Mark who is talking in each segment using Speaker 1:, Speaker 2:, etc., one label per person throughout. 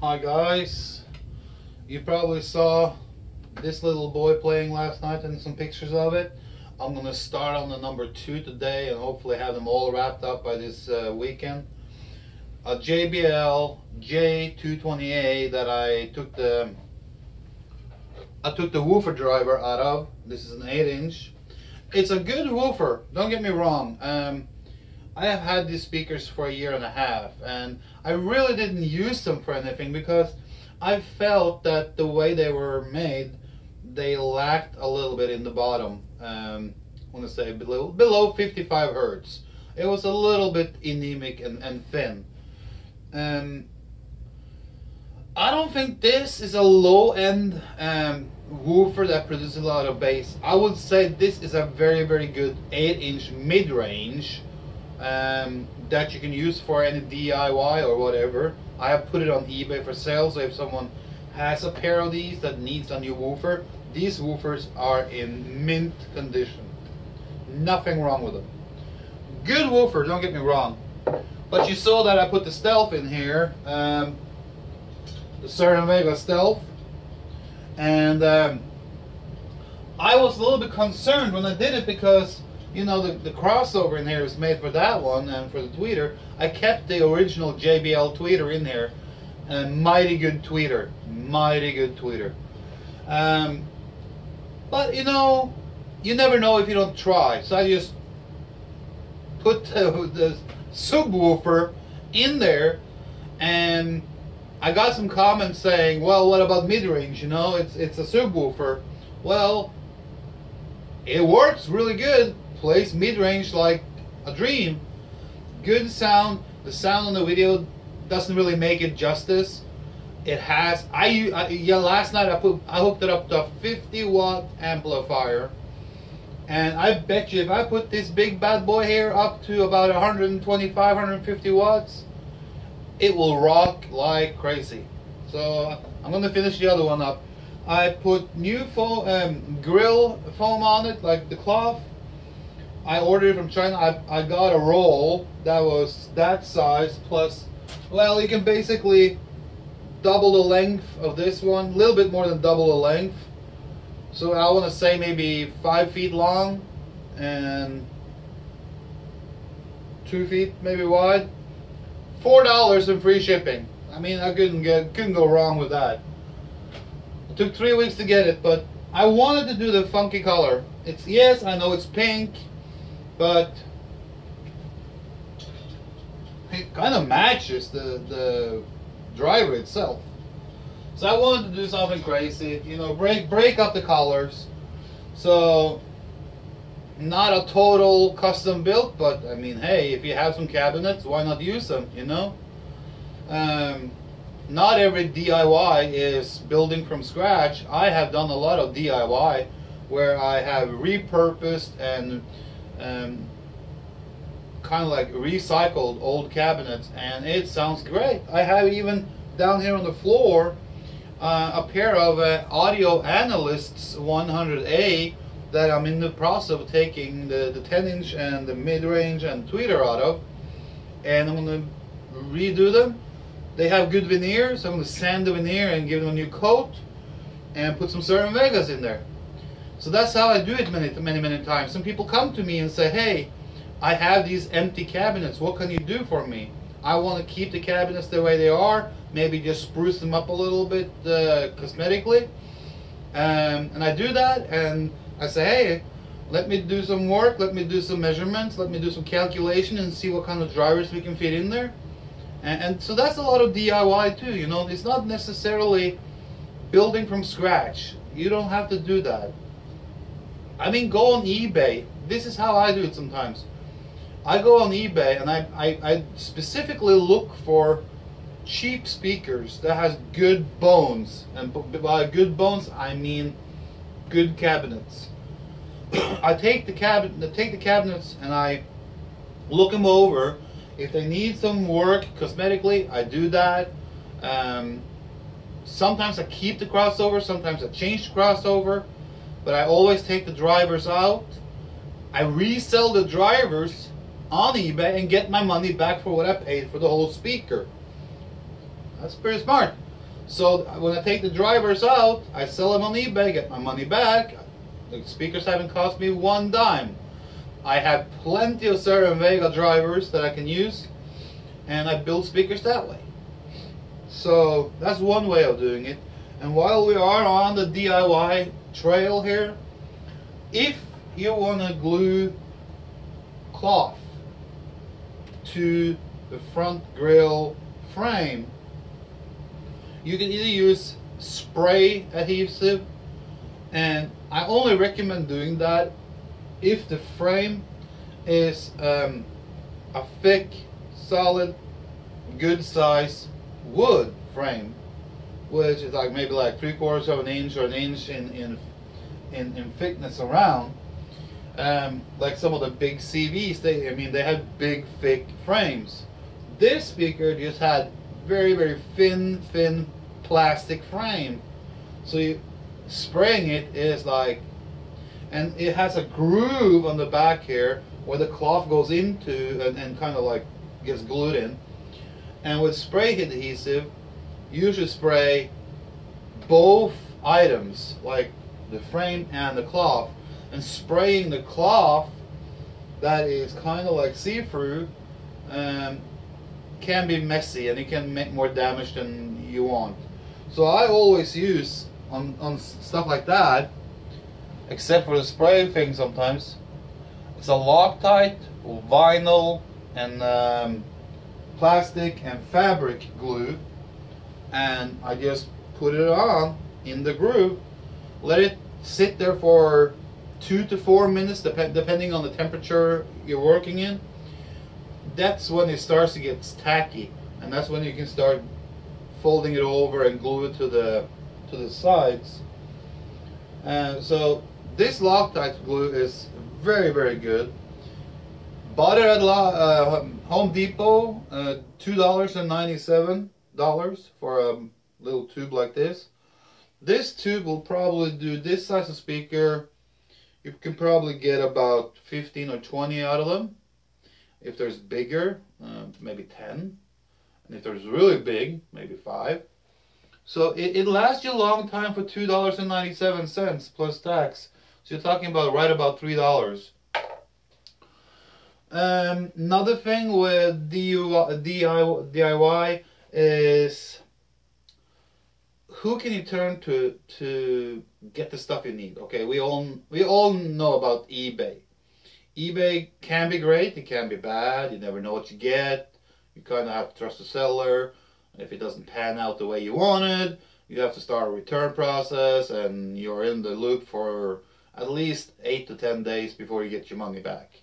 Speaker 1: Hi guys, you probably saw this little boy playing last night and some pictures of it. I'm gonna start on the number 2 today and hopefully have them all wrapped up by this weekend. A JBL J220A that I took the woofer driver out of. This is an 8-inch. It's a good woofer, don't get me wrong. I have had these speakers for a year and a half and I really didn't use them for anything because I felt that the way they were made, they lacked a little bit in the bottom. I want to say below 55 Hertz. It was a little bit anemic and thin. I don't think this is a low-end woofer that produces a lot of bass. I would say this is a very, very good 8-inch mid-range that you can use for any DIY or whatever. I have put it on eBay for sale, so if someone has a pair of these that needs a new woofer, these woofers are in mint condition. Nothing wrong with them. Good woofer, don't get me wrong. But you saw that I put the Stealth in here, the Cernovega Stealth, and I was a little bit concerned when I did it because, you know, the crossover in here is made for that one and for the tweeter. I kept the original JBL tweeter in here, and mighty good tweeter, mighty good tweeter. But you know, you never know if you don't try. So I just put the subwoofer in there, and I got some comments saying, well, what about mid-range? You know, it's a subwoofer. Well, it works really good. Plays mid-range like a dream. Good sound. The sound on the video doesn't really make it justice. It has, last night I hooked it up to a 50-watt amplifier, and I bet you if I put this big bad boy here up to about 125, 150 watts, it will rock like crazy. So I'm gonna finish the other one up. I put new grill foam on it, like the cloth. I ordered it from China. I got a roll that was that size plus, well, you can basically double the length of this one, a little bit more than double the length. So I want to say maybe 5 feet long and 2 feet maybe wide. $4 in free shipping. I mean, I couldn't go wrong with that. It took 3 weeks to get it, but I wanted to do the funky color. It's, yes, I know it's pink, but it kind of matches the driver itself. So I wanted to do something crazy, you know, break up the colors. So not a total custom build, but I mean, hey, if you have some cabinets, why not use them, you know? Not every DIY is building from scratch. I have done a lot of DIY where I have repurposed and kind of like recycled old cabinets, and it sounds great. I have even down here on the floor a pair of Audio Analysts 100A that I'm in the process of taking the 10-inch and the mid-range and tweeter out of, and I'm going to redo them. They have good veneer, so I'm going to sand the veneer and give them a new coat and put some Cernovegas in there. So that's how I do it many times. Some people come to me and say, hey, I have these empty cabinets, what can you do for me? I want to keep the cabinets the way they are, maybe just spruce them up a little bit cosmetically. And I do that, and I say, hey, let me do some work, let me do some measurements, let me do some calculation and see what kind of drivers we can fit in there. And so that's a lot of DIY too, you know. It's not necessarily building from scratch. You don't have to do that. I mean, go on eBay. This is how I do it sometimes. I go on eBay and I specifically look for cheap speakers that has good bones, and by good bones I mean good cabinets. I take the cabinets and I look them over. If they need some work cosmetically, I do that. Sometimes I keep the crossover, sometimes I change the crossover, but I always take the drivers out. I resell the drivers on eBay and get my money back for what I paid for the whole speaker. That's pretty smart. So when I take the drivers out, I sell them on eBay, get my money back. The speakers haven't cost me one dime. I have plenty of Cerwin-Vega drivers that I can use, and I build speakers that way. So that's one way of doing it. And while we are on the DIY trail here, if you want to glue cloth to the front grille frame, you can either use spray adhesive, and I only recommend doing that if the frame is a thick, solid, good size wood frame, which is like maybe like 3/4 of an inch or an inch in thickness around. Like some of the big CVs, they have big, thick frames. This speaker just had very, very thin plastic frame. So spraying it is like, and it has a groove on the back here where the cloth goes into and kind of like gets glued in. And with spray adhesive, you should spray both items, like the frame and the cloth. And spraying the cloth that is kind of like see-through can be messy, and it can make more damage than you want. So I always use on stuff like that, except for the spray thing sometimes, it's a Loctite, vinyl, and plastic and fabric glue, and I just put it on in the groove, let it sit there for 2 to 4 minutes, depending on the temperature you're working in. That's when it starts to get tacky, and that's when you can start folding it over and glue it to the sides. So this Loctite glue is very, very good. Bought it at Home Depot, $2.97 for a little tube like this. This tube will probably do this size of speaker. You can probably get about 15 or 20 out of them. If there's bigger, maybe 10. And if there's really big, maybe 5. So it lasts you a long time for $2.97 plus tax. So you're talking about right about $3. Another thing with DIY is, who can you turn to get the stuff you need? Okay, we all know about eBay. eBay can be great, it can be bad. You never know what you get. You kind of have to trust the seller. If it doesn't pan out the way you wanted, you have to start a return process, and you're in the loop for at least 8 to 10 days before you get your money back.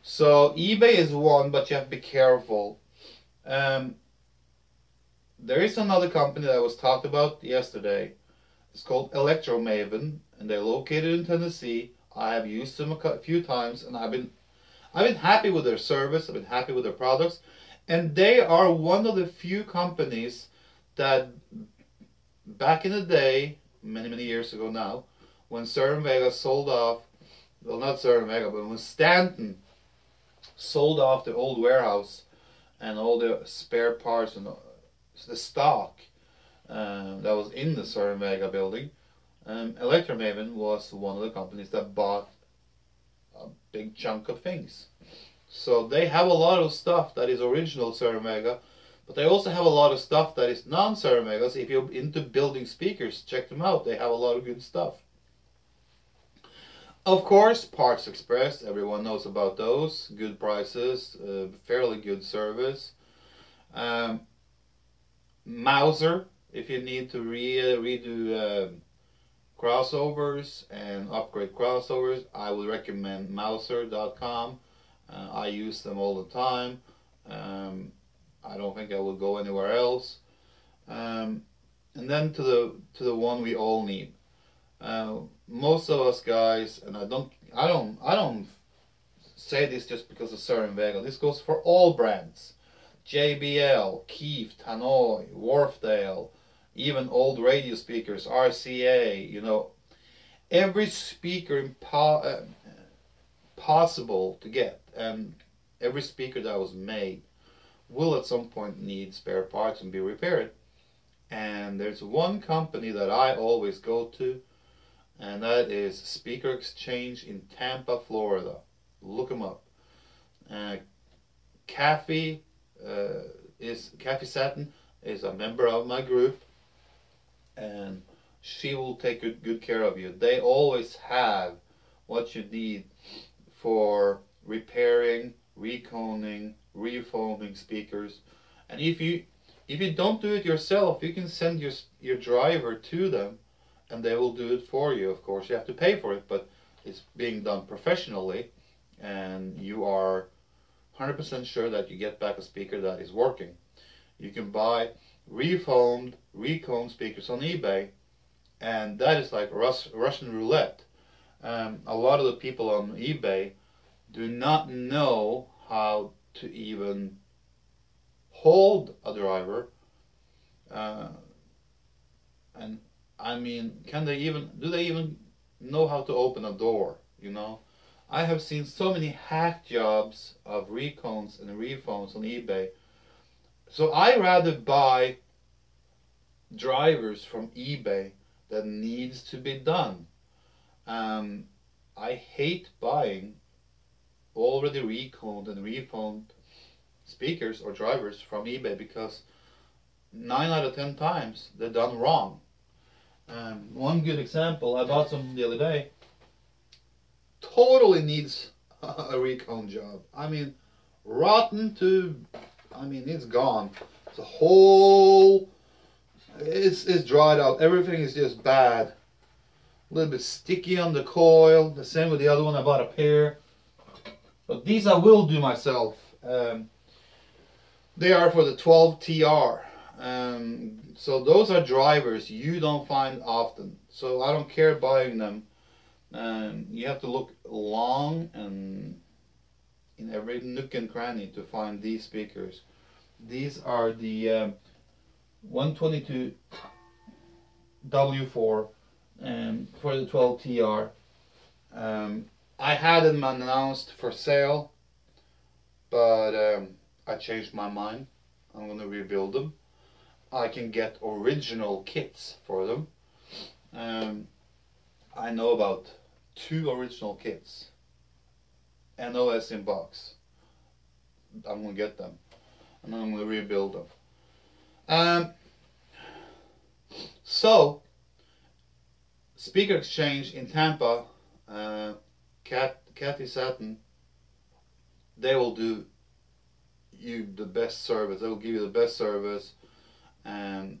Speaker 1: So eBay is one, but you have to be careful. There is another company that was talked about yesterday. It's called Electromaven, and they're located in Tennessee. I have used them a few times, and I've been happy with their service. I've been happy with their products, and they are one of the few companies that back in the day, many years ago now, when Cerwin-Vega sold off, well, not Cerwin-Vega, but when Stanton sold off the old warehouse and all the spare parts and the stock that was in the Cerwin-Vega building, Electromaven was one of the companies that bought a big chunk of things. So they have a lot of stuff that is original Cerwin-Vega, but they also have a lot of stuff that is non-Cerwin-Vega. So if you're into building speakers, check them out. They have a lot of good stuff. Of course, Parts Express, everyone knows about those. Good prices, fairly good service. Mouser, if you need to redo crossovers and upgrade crossovers, I would recommend Mouser.com. I use them all the time. I don't think I would go anywhere else. And then to the one we all need. Most of us guys, and I don't say this just because of Cerwin-Vega. This goes for all brands. JBL, Keith, Tannoy, Wharfedale, even old radio speakers, RCA, you know, every speaker possible to get, and every speaker that was made will at some point need spare parts and be repaired. And there's one company that I always go to, and that is Speaker Exchange in Tampa, Florida. Look them up. Kathy Satin is a member of my group, and she will take good care of you. They always have what you need for repairing, reconing, refoaming speakers. And if you don't do it yourself, you can send your driver to them, and they will do it for you. Of course, you have to pay for it, but it's being done professionally, and you are 100% sure that you get back a speaker that is working. You can buy refoamed, reconed speakers on eBay, and that is like Russian roulette. A lot of the people on eBay do not know how to even hold a driver, and I mean, do they even know how to open a door? You know, I have seen so many hack jobs of recones and refoams on eBay. So I rather buy drivers from eBay that needs to be done. I hate buying already reconed and refoamed speakers or drivers from eBay, because 9 out of 10 times they're done wrong. One good example, I bought some the other day. Totally needs a recone job. I mean, rotten to, I mean, it's gone. It's a whole, it's dried out. Everything is just bad. A little bit sticky on the coil. The same with the other one. I bought a pair. But these I will do myself. They are for the 12TR. So those are drivers you don't find often. So I don't care buying them. You have to look long and in every nook and cranny to find these speakers. These are the 122 W4 for the 12TR. I had them announced for sale, but I changed my mind. I'm going to rebuild them. I can get original kits for them. I know about 2 original kits. NOS in box. I'm going to get them. And I'm going to rebuild them. So, Speaker Exchange in Tampa, Kathy Satin, they will do you the best service. They will give you the best service and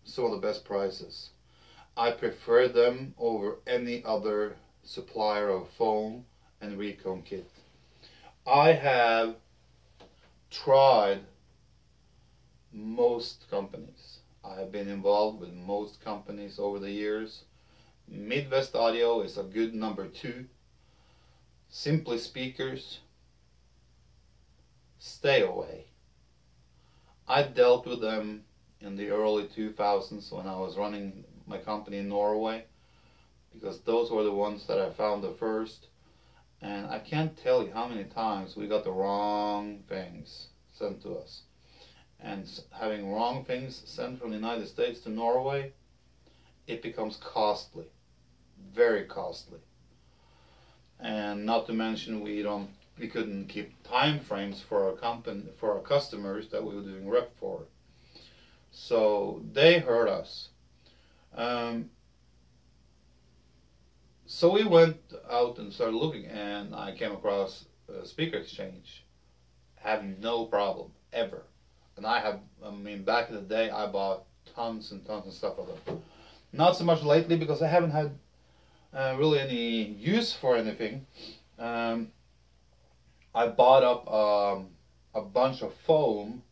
Speaker 1: some of the best prices. I prefer them over any other supplier of foam and recone kit. I have tried most companies. I have been involved with most companies over the years. Midwest Audio is a good number 2. Simply Speakers, stay away. I dealt with them in the early 2000s when I was running my company in Norway, because those were the ones that I found the first. And I can't tell you how many times we got the wrong things sent to us. And having wrong things sent from the United States to Norway, it becomes costly, very costly. And not to mention we couldn't keep time frames for our customers that we were doing rep for. So they hurt us. So we went out and started looking, and I came across Speaker Exchange, having no problem ever. And I mean, back in the day, I bought tons and tons of stuff of them. Not so much lately, because I haven't had really any use for anything. I bought up a bunch of foam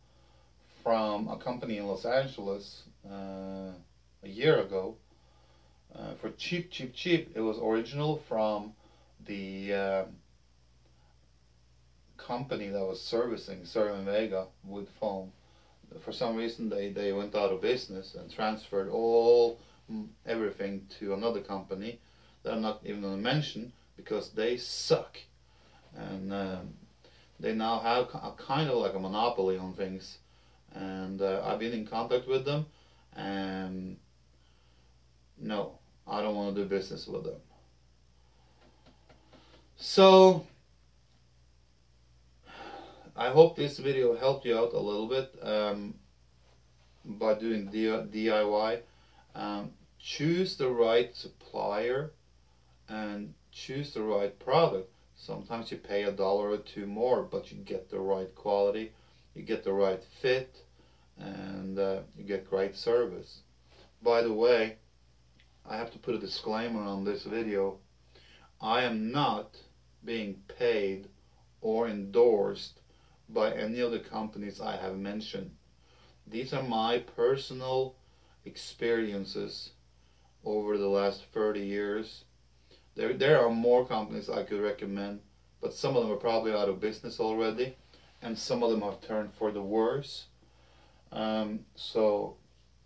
Speaker 1: from a company in Los Angeles a year ago. For cheap. It was original from the company that was servicing Cerwin Vega with foam. For some reason they went out of business and transferred everything to another company that I'm not even going to mention, because they suck. And they now have a kind of like a monopoly on things. And I've been in contact with them, and no, I don't want to do business with them. So I hope this video helped you out a little bit by doing DIY. Choose the right supplier and choose the right product. Sometimes you pay $1 or $2 more, but you get the right quality, you get the right fit, and you get great service. By the way, I have to put a disclaimer on this video. I am not being paid or endorsed by any of the companies I have mentioned. These are my personal experiences over the last 30 years. There are more companies I could recommend, but some of them are probably out of business already, and some of them have turned for the worse. So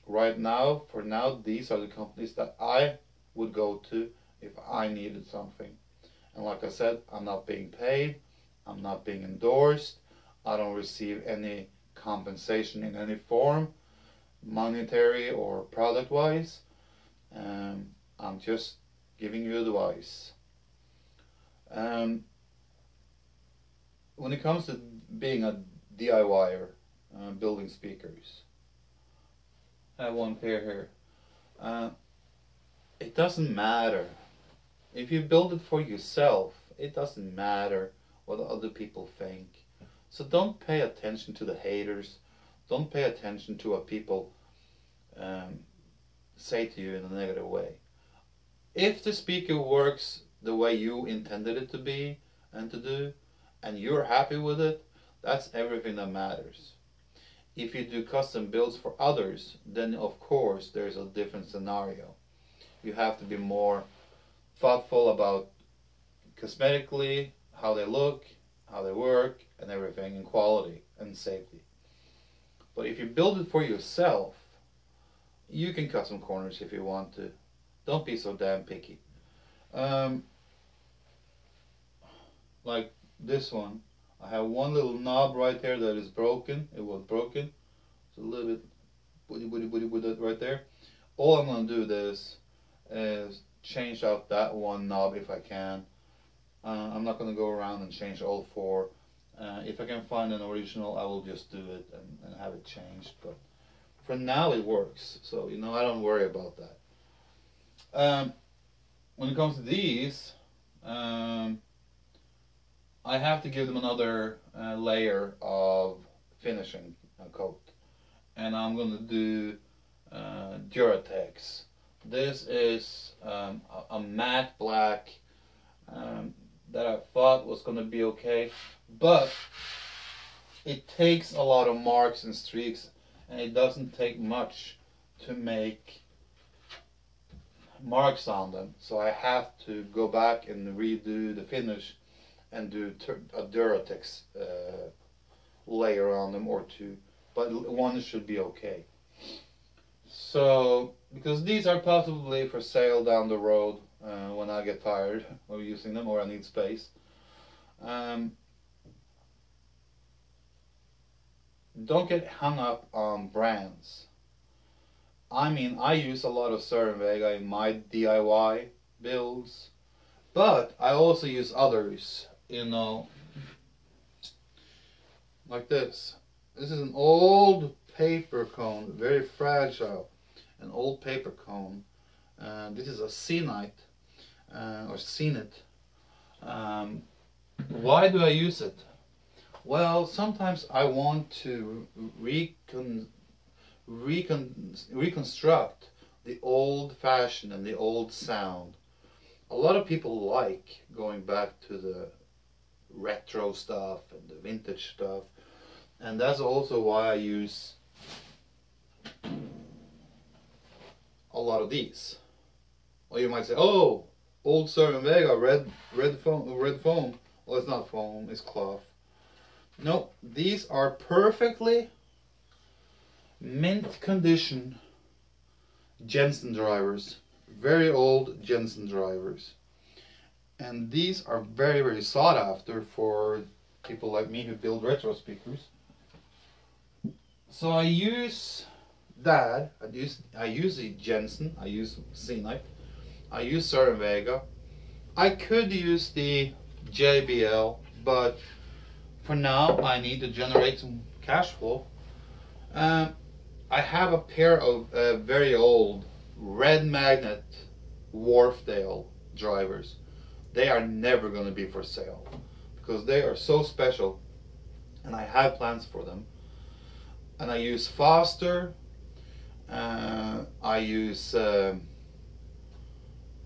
Speaker 1: right now, for now, these are the companies that I would go to if I needed something. And like I said, I'm not being paid, I'm not being endorsed, I don't receive any compensation in any form, monetary or product-wise. I'm just giving you advice. When it comes to being a DIYer, building speakers, I have one pair here. It doesn't matter. If you build it for yourself, it doesn't matter what other people think. So don't pay attention to the haters. Don't pay attention to what people say to you in a negative way. If the speaker works the way you intended it to be and to do, and you're happy with it, that's everything that matters. If you do custom builds for others, then of course there's a different scenario. You have to be more thoughtful about cosmetically, how they look, how they work, and everything, and quality and safety. But if you build it for yourself, you can cut some corners if you want to. Don't be so damn picky. Like this one, I have one little knob right there that is broken. It was broken. It's a little bit with it right there. All I'm going to do with this is change out that one knob if I can. I'm not going to go around and change all four. If I can find an original, I will just do it and have it changed. But for now it works, so you know, I don't worry about that. When it comes to these, I have to give them another layer of finishing coat, and I'm going to do Duratex. This is a matte black that I thought was going to be okay, but it takes a lot of marks and streaks, and it doesn't take much to make marks on them. So I have to go back and redo the finish and do a Duratex layer on them or two, but one should be okay. So, because these are possibly for sale down the road when I get tired of using them or I need space. Don't get hung up on brands. I mean, I use a lot of Cerwin-Vega in my DIY builds, but I also use others, you know, like this. This is an old paper cone, very fragile, an old paper cone. This is a Zenite, or Zenit. Why do I use it? Well, sometimes I want to reconstruct the old fashion and the old sound. A lot of people like going back to the retro stuff and the vintage stuff, and that's also why I use a lot of these. Or you might say, oh, old Cerwin-Vega, red foam. Well, it's not foam, it's cloth. No, these are perfectly mint condition Jensen drivers, very old Jensen drivers, and these are very, very sought after for people like me who build retro speakers. So I use that, I use the Jensen, I use C-Knife, I use Cerwin-Vega. I could use the JBL, but for now I need to generate some cash flow. I have a pair of very old red magnet Wharfedale drivers. They are never going to be for sale because they are so special, and I have plans for them. And I use Foster. I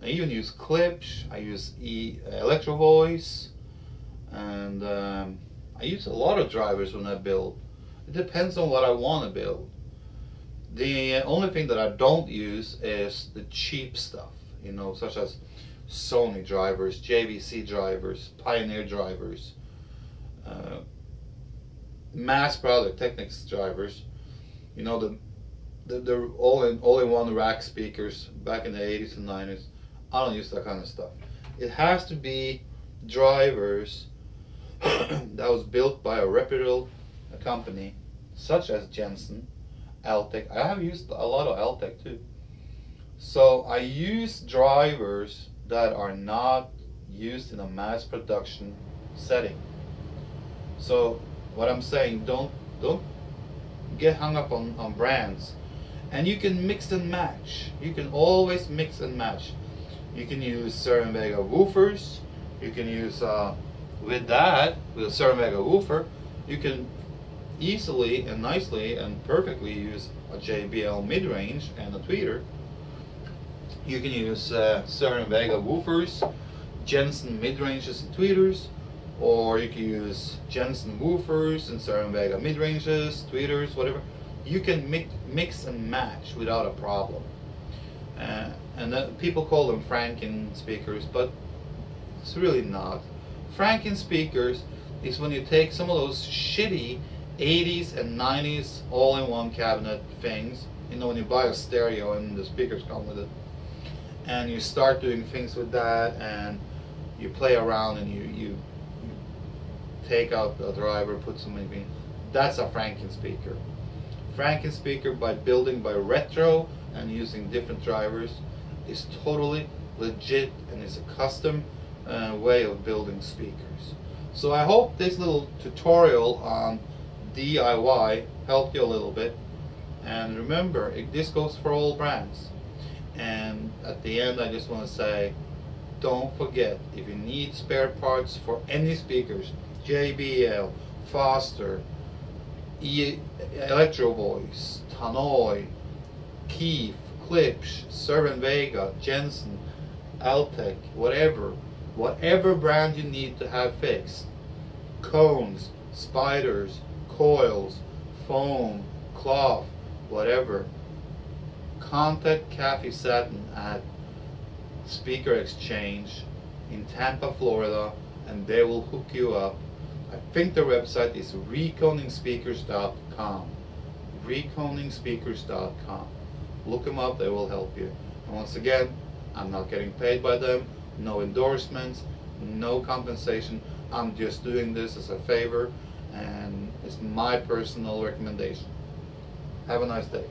Speaker 1: even use Klipsch. I use Electro Voice, and I use a lot of drivers when I build. It depends on what I want to build. The only thing that I don't use is the cheap stuff, you know, such as Sony drivers, JVC drivers, Pioneer drivers, mass product Technics drivers, you know, the all-in-one rack speakers back in the 80s and 90s. I don't use that kind of stuff. It has to be drivers that was built by a reputable company, such as Jensen, Altec. I have used a lot of Altec too. So I use drivers that are not used in a mass production setting. So what I'm saying, don't get hung up on brands. And you can mix and match. You can always mix and match. You can use Cerwin-Vega woofers. You can use with a Cerwin-Vega woofer, you can easily and nicely and perfectly use a JBL mid-range and a tweeter. You can use Cerwin-Vega woofers, Jensen mid-ranges and tweeters, or you can use Jensen woofers and Cerwin-Vega mid-ranges, tweeters, whatever. You can mix and match without a problem. And people call them Franken speakers, but it's really not. Franken speakers is when you take some of those shitty 80s and 90s all-in-one cabinet things, you know, when you buy a stereo and the speakers come with it, and you start doing things with that, and you play around and you take out the driver, put some in. That's a Franken speaker. Franken speaker, by building by retro and using different drivers, is totally legit and is a custom way of building speakers. So I hope this little tutorial on DIY helped you a little bit. And remember, this goes for all brands. And at the end, I just want to say, don't forget, if you need spare parts for any speakers, JBL, Foster, Electro Voice, Tannoy, Keith, Klipsch, Cerwin-Vega, Jensen, Altec, whatever brand you need to have fixed, cones, spiders, coils, foam, cloth, whatever, contact Kathy Satin at Speaker Exchange in Tampa, Florida, and they will hook you up. I think their website is reconingspeakers.com. reconingspeakers.com. Look them up, they will help you. And once again, I'm not getting paid by them, no endorsements, no compensation. I'm just doing this as a favor, and it's my personal recommendation. Have a nice day.